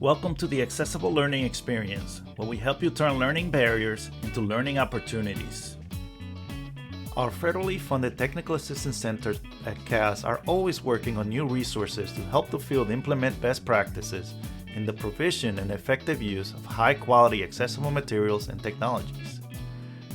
Welcome to the Accessible Learning Experience, where we help you turn learning barriers into learning opportunities. Our federally funded technical assistance centers at CAS are always working on new resources to help the field implement best practices in the provision and effective use of high-quality accessible materials and technologies.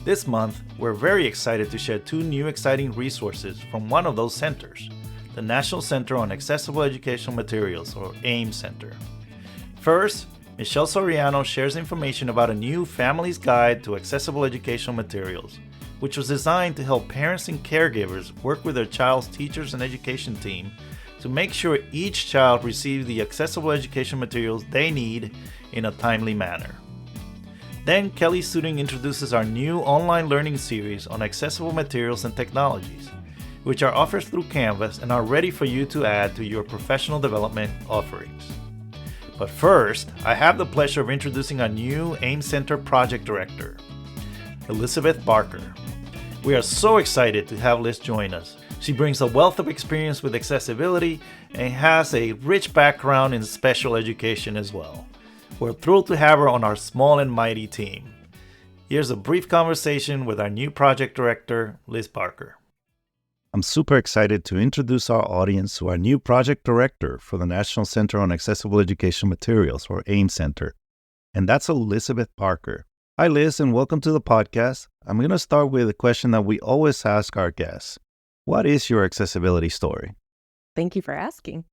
This month, we're very excited to share two new exciting resources from one of those centers, the National Center on Accessible Educational Materials, or AEM Center. First, Michelle Soriano shares information about a new Family's Guide to Accessible Educational Materials, which was designed to help parents and caregivers work with their child's teachers and education team to make sure each child receives the accessible education materials they need in a timely manner. Then Kelli Suding introduces our new online learning series on accessible materials and technologies, which are offered through Canvas and are ready for you to add to your professional development offerings. But first, I have the pleasure of introducing our new AEM Center Project Director, Elizabeth Barker. We are so excited to have Liz join us. She brings a wealth of experience with accessibility and has a rich background in special education as well. We're thrilled to have her on our small and mighty team. Here's a brief conversation with our new project director, Liz Barker. I'm super excited to introduce our audience to our new project director for the National Center on Accessible Educational Materials, or AEM Center, and that's Elizabeth Barker. Hi, Liz, and welcome to the podcast. I'm going to start with a question that we always ask our guests. What is your accessibility story? Thank you for asking.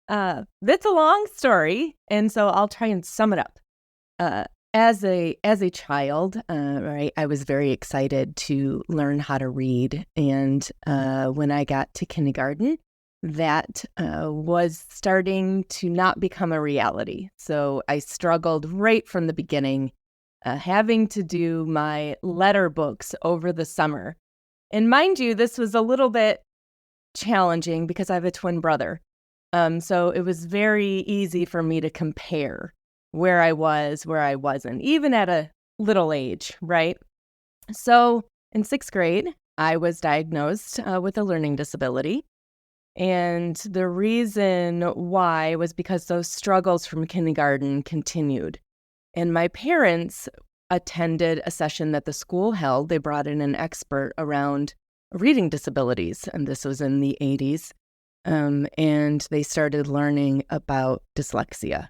That's a long story, and so I'll try and sum it up. As a child, I was very excited to learn how to read, and when I got to kindergarten, that was starting to not become a reality. So I struggled right from the beginning, having to do my letter books over the summer. And mind you, this was a little bit challenging because I have a twin brother. So it was very easy for me to compare where I was, where I wasn't, even at a little age, right? So in 6th grade, I was diagnosed with a learning disability. And the reason why was because those struggles from kindergarten continued. And my parents attended a session that the school held. They brought in an expert around reading disabilities, and this was in the 80s. And they started learning about dyslexia.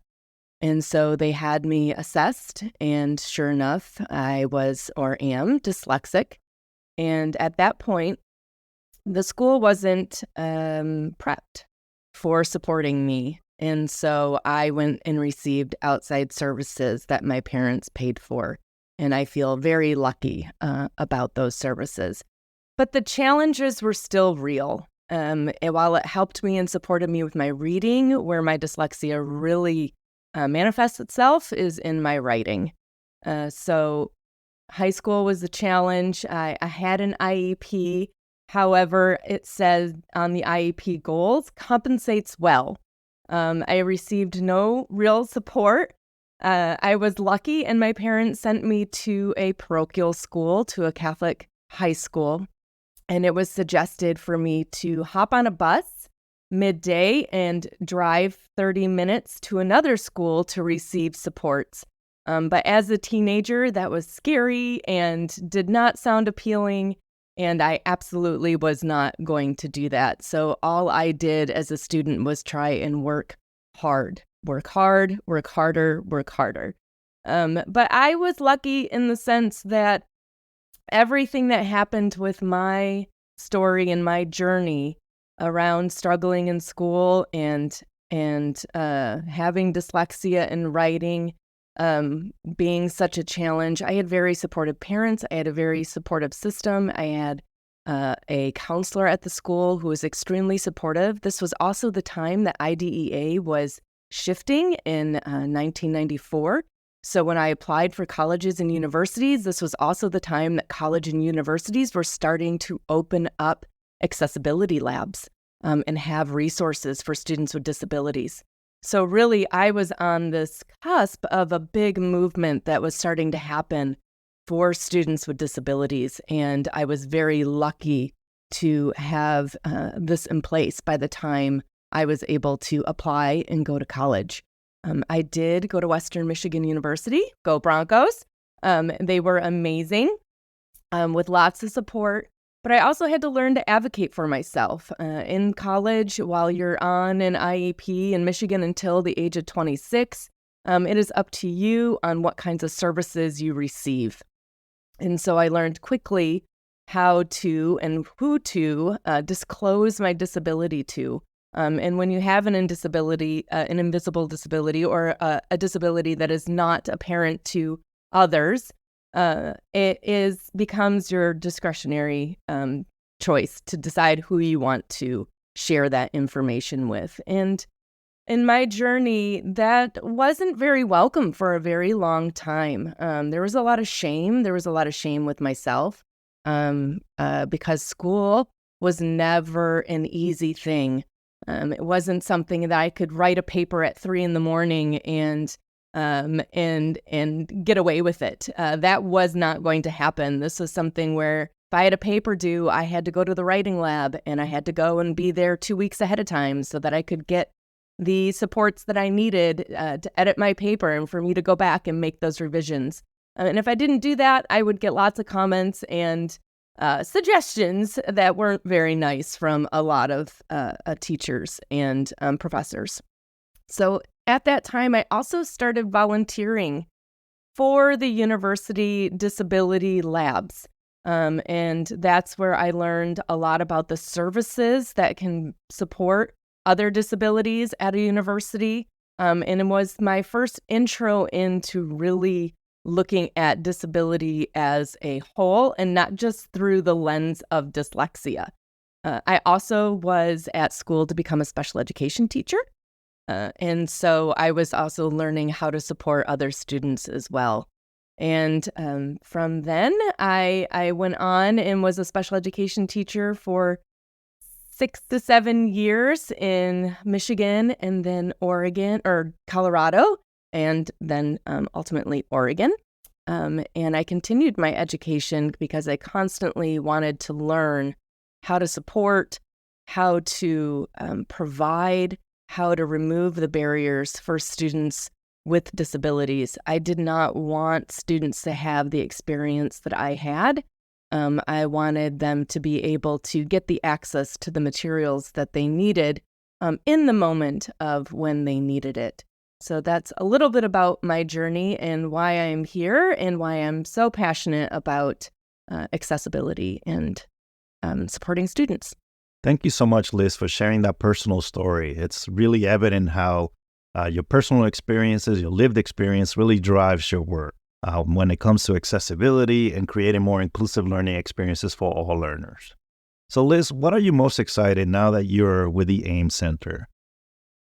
And so they had me assessed, and sure enough, I was or am dyslexic. And at that point, the school wasn't prepped for supporting me. And so I went and received outside services that my parents paid for. And I feel very lucky about those services. But the challenges were still real. And while it helped me and supported me with my reading, where my dyslexia really manifests itself is in my writing. So high school was a challenge. I had an IEP. However, it says on the IEP goals, compensates well. I received no real support. I was lucky, and my parents sent me to a parochial school, to a Catholic high school. And it was suggested for me to hop on a bus midday and drive 30 minutes to another school to receive supports. But as a teenager, that was scary and did not sound appealing, and I absolutely was not going to do that. So all I did as a student was try and work hard, work harder. But I was lucky in the sense that everything that happened with my story and my journey around struggling in school and having dyslexia and writing being such a challenge. I had very supportive parents. I had a very supportive system. I had a counselor at the school who was extremely supportive. This was also the time that IDEA was shifting in 1994. So when I applied for colleges and universities, this was also the time that college and universities were starting to open up accessibility labs and have resources for students with disabilities. So really, I was on this cusp of a big movement that was starting to happen for students with disabilities, and I was very lucky to have this in place by the time I was able to apply and go to college. I did go to Western Michigan University. Go Broncos. They were amazing with lots of support. But I also had to learn to advocate for myself. In college, while you're on an IEP in Michigan until the age of 26, it is up to you on what kinds of services you receive. And so I learned quickly how to and who to disclose my disability to. And when you have an invisible disability, or a disability that is not apparent to others, it becomes your discretionary choice to decide who you want to share that information with. And in my journey, that wasn't very welcome for a very long time. There was a lot of shame. There was a lot of shame with myself because school was never an easy thing. It wasn't something that I could write a paper at 3 a.m. and get away with it. That was not going to happen. This was something where if I had a paper due, I had to go to the writing lab, and I had to go and be there 2 weeks ahead of time so that I could get the supports that I needed to edit my paper and for me to go back and make those revisions. And if I didn't do that, I would get lots of comments and suggestions that weren't very nice from a lot of teachers and professors. So at that time, I also started volunteering for the university disability labs. And that's where I learned a lot about the services that can support other disabilities at a university. And it was my first intro into really looking at disability as a whole and not just through the lens of dyslexia. I also was at school to become a special education teacher. And so I was also learning how to support other students as well. And from then, I went on and was a special education teacher for 6 to 7 years in Michigan, and then Oregon or Colorado, and then ultimately Oregon. And I continued my education because I constantly wanted to learn how to support, how to provide, how to remove the barriers for students with disabilities. I did not want students to have the experience that I had. I wanted them to be able to get the access to the materials that they needed in the moment of when they needed it. So that's a little bit about my journey and why I'm here and why I'm so passionate about accessibility and supporting students. Thank you so much, Liz, for sharing that personal story. It's really evident how your personal experiences, your lived experience really drives your work when it comes to accessibility and creating more inclusive learning experiences for all learners. So, Liz, what are you most excited now that you're with the AEM Center?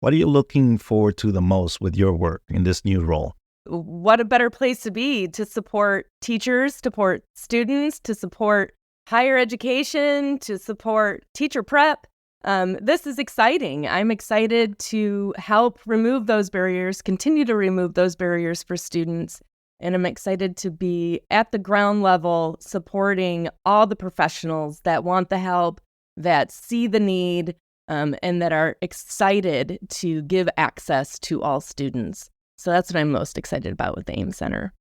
What are you looking forward to the most with your work in this new role? What a better place to be to support teachers, to support students, to support higher education, to support teacher prep. This is exciting. I'm excited to help remove those barriers, continue to remove those barriers for students. And I'm excited to be at the ground level supporting all the professionals that want the help, that see the need, and that are excited to give access to all students. So that's what I'm most excited about with the AEM Center.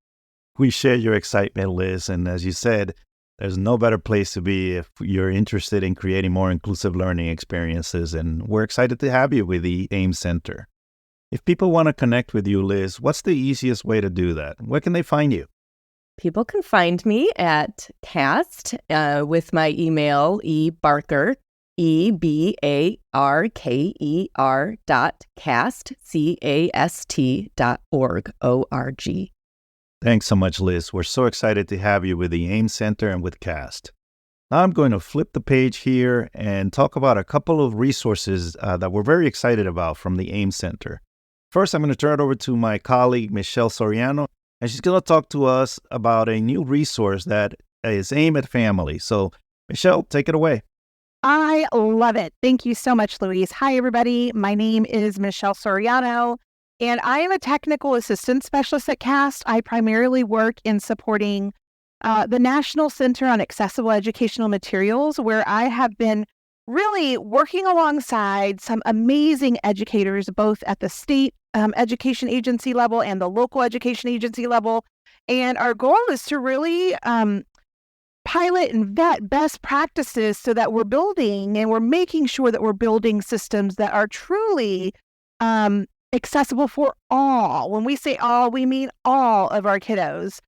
We share your excitement, Liz. And as you said, there's no better place to be if you're interested in creating more inclusive learning experiences. And we're excited to have you with the AEM Center. If people want to connect with you, Liz, what's the easiest way to do that? Where can they find you? People can find me at CAST with my email, ebarker, ebarker.cast, CAST.org, ORG. Thanks so much, Liz. We're so excited to have you with the AEM Center and with CAST. Now I'm going to flip the page here and talk about a couple of resources that we're very excited about from the AEM Center. First, I'm going to turn it over to my colleague, Michelle Soriano, and she's going to talk to us about a new resource that is aimed at families. So, Michelle, take it away. I love it. Thank you so much, Luis. Hi, everybody. My name is Michelle Soriano, and I am a technical assistance specialist at CAST. I primarily work in supporting the National Center on Accessible Educational Materials, where I have been really working alongside some amazing educators, both at the state education agency level and the local education agency level. And our goal is to really pilot and vet best practices so that we're building and we're making sure that we're building systems that are truly accessible for all. When we say all, we mean all of our kiddos.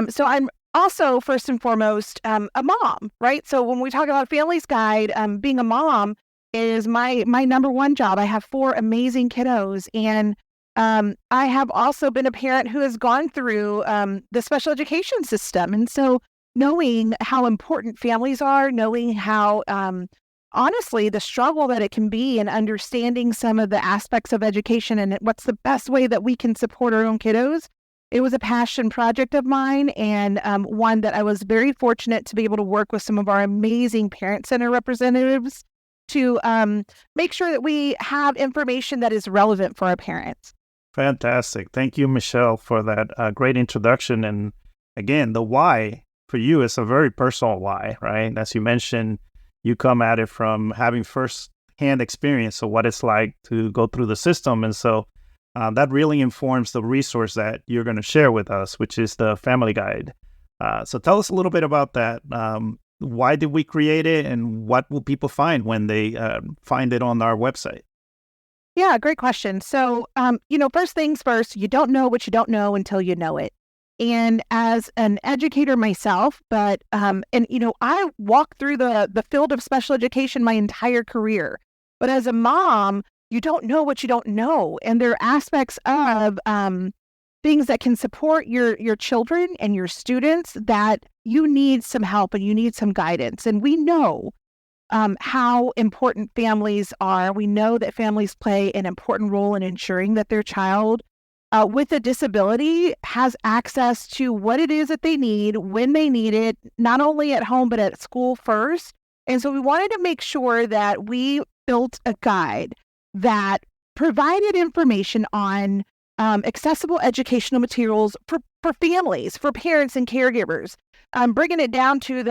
So I'm also, first and foremost, a mom, right? So when we talk about Family's Guide, being a mom is my number one job. I have 4 amazing kiddos, and I have also been a parent who has gone through the special education system. And so knowing how important families are, knowing how, honestly, the struggle that it can be and understanding some of the aspects of education and what's the best way that we can support our own kiddos, it was a passion project of mine, and one that I was very fortunate to be able to work with some of our amazing parent center representatives to make sure that we have information that is relevant for our parents. Fantastic. Thank you, Michelle, for that great introduction. And again, the why for you is a very personal why, right? As you mentioned, you come at it from having first-hand experience of what it's like to go through the system. And so that really informs the resource that you're going to share with us, which is the Family Guide. So tell us a little bit about that. Why did we create it, and what will people find when they find it on our website? Yeah, great question. So, first things first, you don't know what you don't know until you know it. And as an educator myself, I walked through the field of special education my entire career. But as a mom, you don't know what you don't know. And there are aspects of things that can support your children and your students that you need some help and you need some guidance. And we know how important families are. We know that families play an important role in ensuring that their child with a disability has access to what it is that they need, when they need it, not only at home, but at school first. And so we wanted to make sure that we built a guide that provided information on accessible educational materials for families, for parents and caregivers, bringing it down to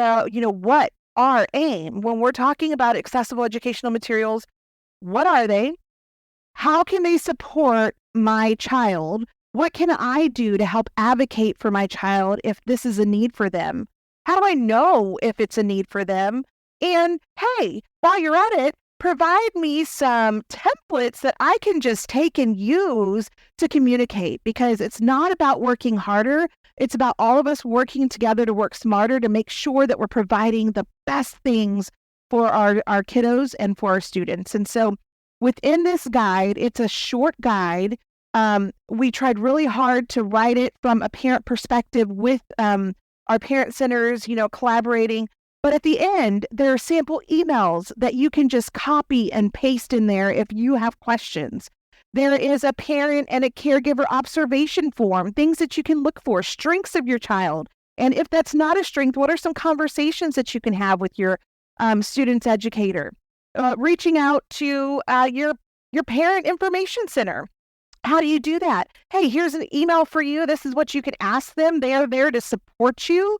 what our aim when we're talking about accessible educational materials. What are they? How can they support my child? What can I do to help advocate for my child if this is a need for them? How do I know if it's a need for them? And hey, while you're at it, provide me some templates that I can just take and use to communicate, because it's not about working harder. It's about all of us working together to work smarter to make sure that we're providing the best things for our kiddos and for our students. And so within this guide, it's a short guide. We tried really hard to write it from a parent perspective with our parent centers, collaborating. But at the end, there are sample emails that you can just copy and paste in there if you have questions. There is a parent and a caregiver observation form, things that you can look for, strengths of your child. And if that's not a strength, what are some conversations that you can have with your student's educator? Reaching out to your parent information center. How do you do that? Hey, here's an email for you. This is what you can ask them. They are there to support you.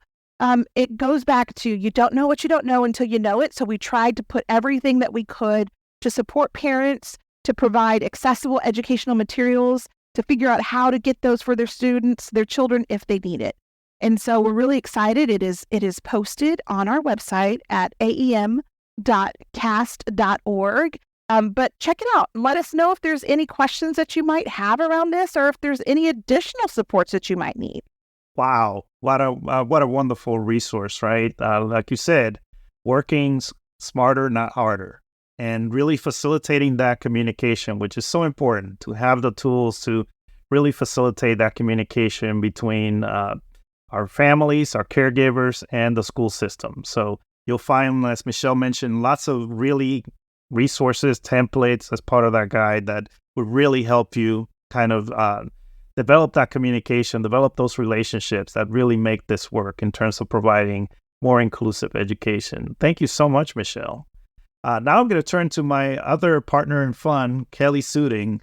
It goes back to you don't know what you don't know until you know it. So we tried to put everything that we could to support parents, to provide accessible educational materials, to figure out how to get those for their students, their children, if they need it. And so we're really excited. It is posted on our website at aem.cast.org. But check it out and let us know if there's any questions that you might have around this, or if there's any additional supports that you might need. Wow, what a wonderful resource, right? Like you said, working smarter, not harder, and really facilitating that communication, which is so important to have the tools to really facilitate that communication between our families, our caregivers, and the school system. So you'll find, as Michelle mentioned, lots of really resources, templates as part of that guide that would really help you kind of develop that communication, develop those relationships that really make this work in terms of providing more inclusive education. Thank you so much, Michelle. Now I'm going to turn to my other partner in fun, Kelli Suding.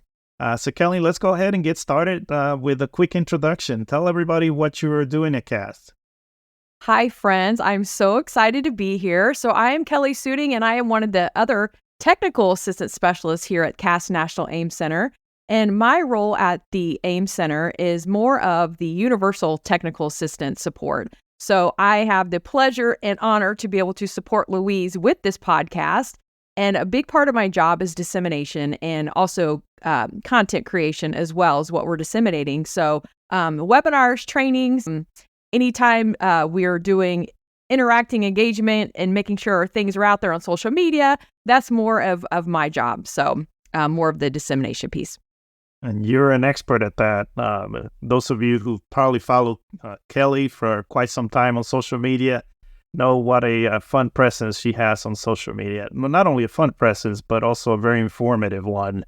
So Kelli, let's go ahead and get started with a quick introduction. Tell everybody what you are doing at CAST. Hi, friends. I'm so excited to be here. So I am Kelli Suding, and I am one of the other technical assistant specialists here at CAST National AEM Center. And my role at the AIM Center is more of the universal technical assistance support. So I have the pleasure and honor to be able to support Louise with this podcast. And a big part of my job is dissemination and also content creation as well as what we're disseminating. So webinars, trainings, anytime we are doing interacting engagement and making sure things are out there on social media, that's more of my job. So more of the dissemination piece. And you're an expert at that. Those of you who probably follow Kelli for quite some time on social media know what a fun presence she has on social media. Well, not only a fun presence, but also a very informative one.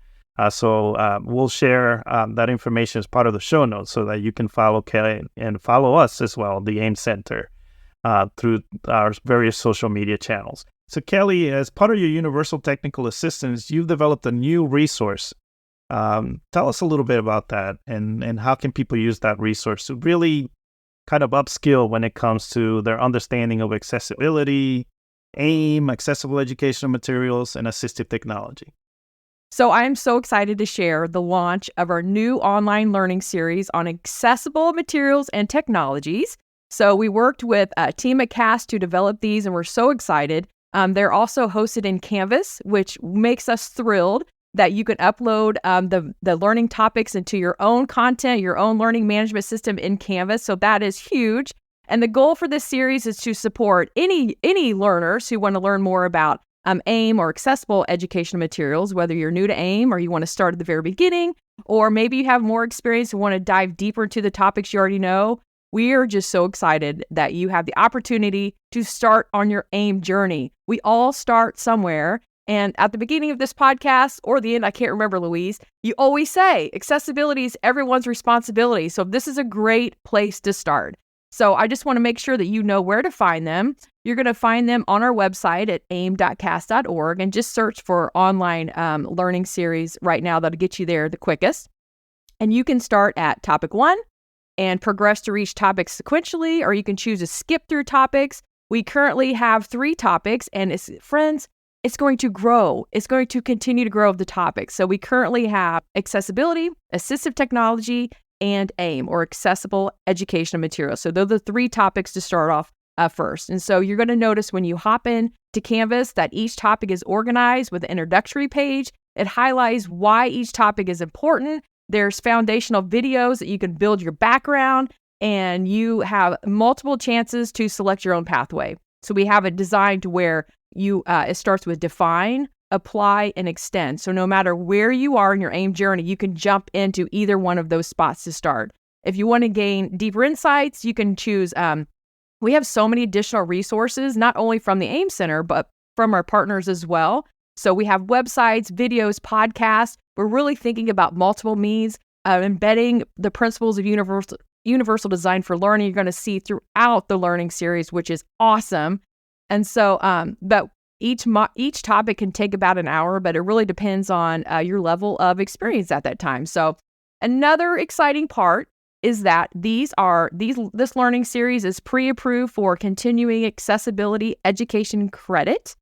So we'll share that information as part of the show notes so that you can follow Kelli and follow us as well, the AIM Center, through our various social media channels. So Kelli, as part of your Universal Technical Assistance, you've developed a new resource. Tell us a little bit about that and how can people use that resource to really kind of upskill when it comes to their understanding of accessibility, AIM, accessible educational materials, and assistive technology. So I'm so excited to share the launch of our new online learning series on accessible materials and technologies. So we worked with a team at CAST to develop these, and we're so excited. They're also hosted in Canvas, which makes us thrilled that you can upload the learning topics into your own content, your own learning management system in Canvas. So that is huge. And the goal for this series is to support any learners who want to learn more about AIM or accessible educational materials, whether you're new to AIM or you want to start at the very beginning, or maybe you have more experience and want to dive deeper into the topics you already know. We are just so excited that you have the opportunity to start on your AIM journey. We all start somewhere. And at the beginning of this podcast or the end, I can't remember, Louise, you always say accessibility is everyone's responsibility. So this is a great place to start. So I just want to make sure that you know where to find them. You're going to find them on our website at aim.cast.org and just search for online learning series right now. That'll get you there the quickest. And you can start at topic 1 and progress to reach topics sequentially, or you can choose to skip through topics. We currently have 3 topics, and friends, it's going to grow. It's going to continue to grow the topics. So we currently have accessibility, assistive technology, and AIM, or accessible educational materials. So those are the 3 topics to start off first. And so you're going to notice when you hop in to Canvas that each topic is organized with an introductory page. It highlights why each topic is important. There's foundational videos that you can build your background, and you have multiple chances to select your own pathway. So we have it designed to where it starts with define, apply, and extend. So no matter where you are in your AIM journey, you can jump into either one of those spots to start. If you want to gain deeper insights, you can choose. We have so many additional resources, not only from the AIM Center, but from our partners as well. So we have websites, videos, podcasts. We're really thinking about multiple means, embedding the principles of universal design for learning. You're going to see throughout the learning series, which is awesome. And so, but each topic can take about an hour, but it really depends on your level of experience at that time. So another exciting part is that this learning series is pre-approved for continuing accessibility education credit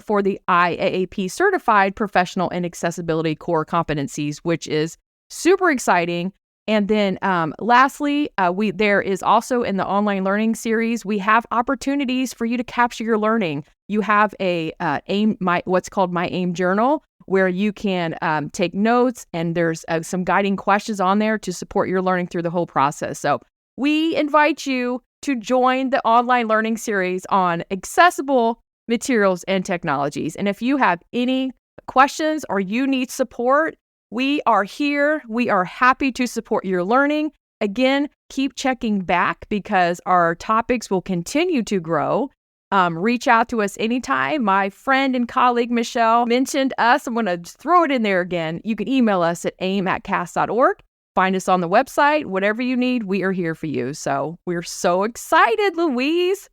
for the IAAP certified professional and accessibility core competencies, which is super exciting. And then lastly, there is also in the online learning series, we have opportunities for you to capture your learning. You have what's called My AIM Journal, where you can take notes, and there's some guiding questions on there to support your learning through the whole process. So we invite you to join the online learning series on accessible materials and technologies. And if you have any questions or you need support, we are here. We are happy to support your learning. Again, keep checking back because our topics will continue to grow. Reach out to us anytime. My friend and colleague, Michelle, mentioned us. I'm going to throw it in there again. You can email us at aim@cast.org. Find us on the website. Whatever you need, we are here for you. So we're so excited, Louise.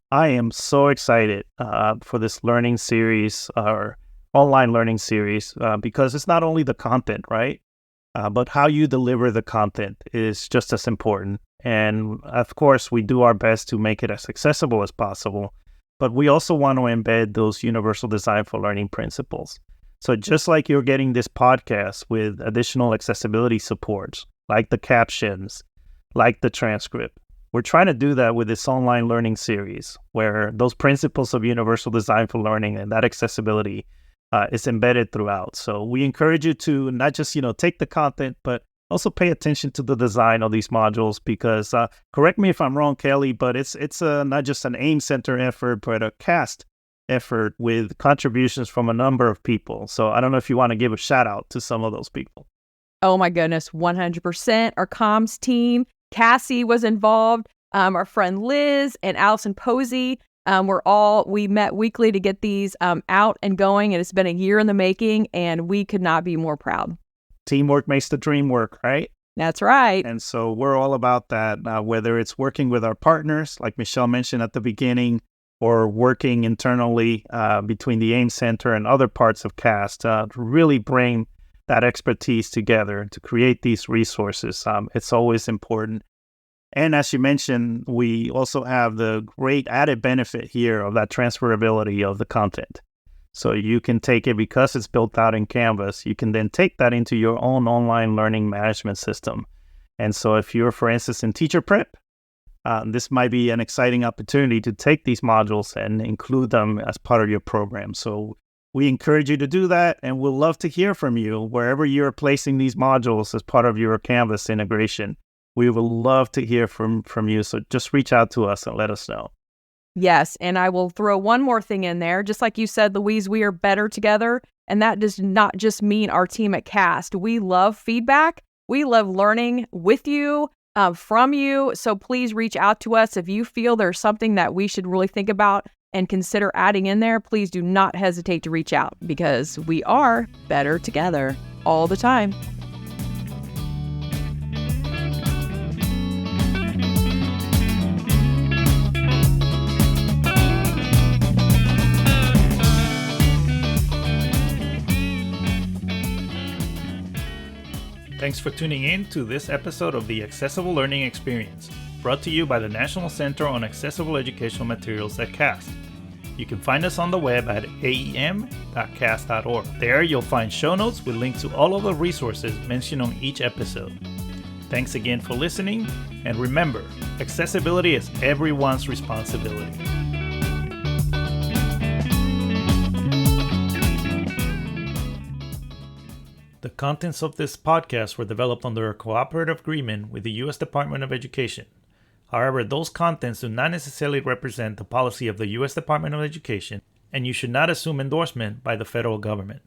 I am so excited for this learning series, or online learning series, because it's not only the content, right? But how you deliver the content is just as important. And of course, we do our best to make it as accessible as possible, but we also want to embed those universal design for learning principles. So just like you're getting this podcast with additional accessibility supports, like the captions, like the transcript, we're trying to do that with this online learning series where those principles of universal design for learning and that accessibility is embedded throughout. So we encourage you to not just, take the content, but also pay attention to the design of these modules because, correct me if I'm wrong, Kelli, but it's not just an AIM Center effort, but a CAST effort with contributions from a number of people. So I don't know if you want to give a shout out to some of those people. Oh my goodness, 100%. Our comms team, Cassie was involved. Our friend Liz and Allison Posey, we met weekly to get these out and going, and it's been a year in the making, and we could not be more proud. Teamwork makes the dream work, right? That's right. And so we're all about that, whether it's working with our partners, like Michelle mentioned at the beginning, or working internally between the AIM Center and other parts of CAST to really bring that expertise together to create these resources. It's always important. And as you mentioned, we also have the great added benefit here of that transferability of the content. So you can take it because it's built out in Canvas. You can then take that into your own online learning management system. And so if you're, for instance, in teacher prep, this might be an exciting opportunity to take these modules and include them as part of your program. So we encourage you to do that, and we'll love to hear from you wherever you're placing these modules as part of your Canvas integration. We would love to hear from you. So just reach out to us and let us know. Yes, and I will throw one more thing in there. Just like you said, Louise, we are better together, and that does not just mean our team at CAST. We love feedback. We love learning with you, from you. So please reach out to us if you feel there's something that we should really think about and consider adding in there. Please do not hesitate to reach out because we are better together all the time. Thanks for tuning in to this episode of the Accessible Learning Experience, brought to you by the National Center on Accessible Educational Materials at CAST. You can find us on the web at aem.cast.org. There you'll find show notes with links to all of the resources mentioned on each episode. Thanks again for listening, and remember, accessibility is everyone's responsibility. The contents of this podcast were developed under a cooperative agreement with the U.S. Department of Education. However, those contents do not necessarily represent the policy of the U.S. Department of Education, and you should not assume endorsement by the federal government.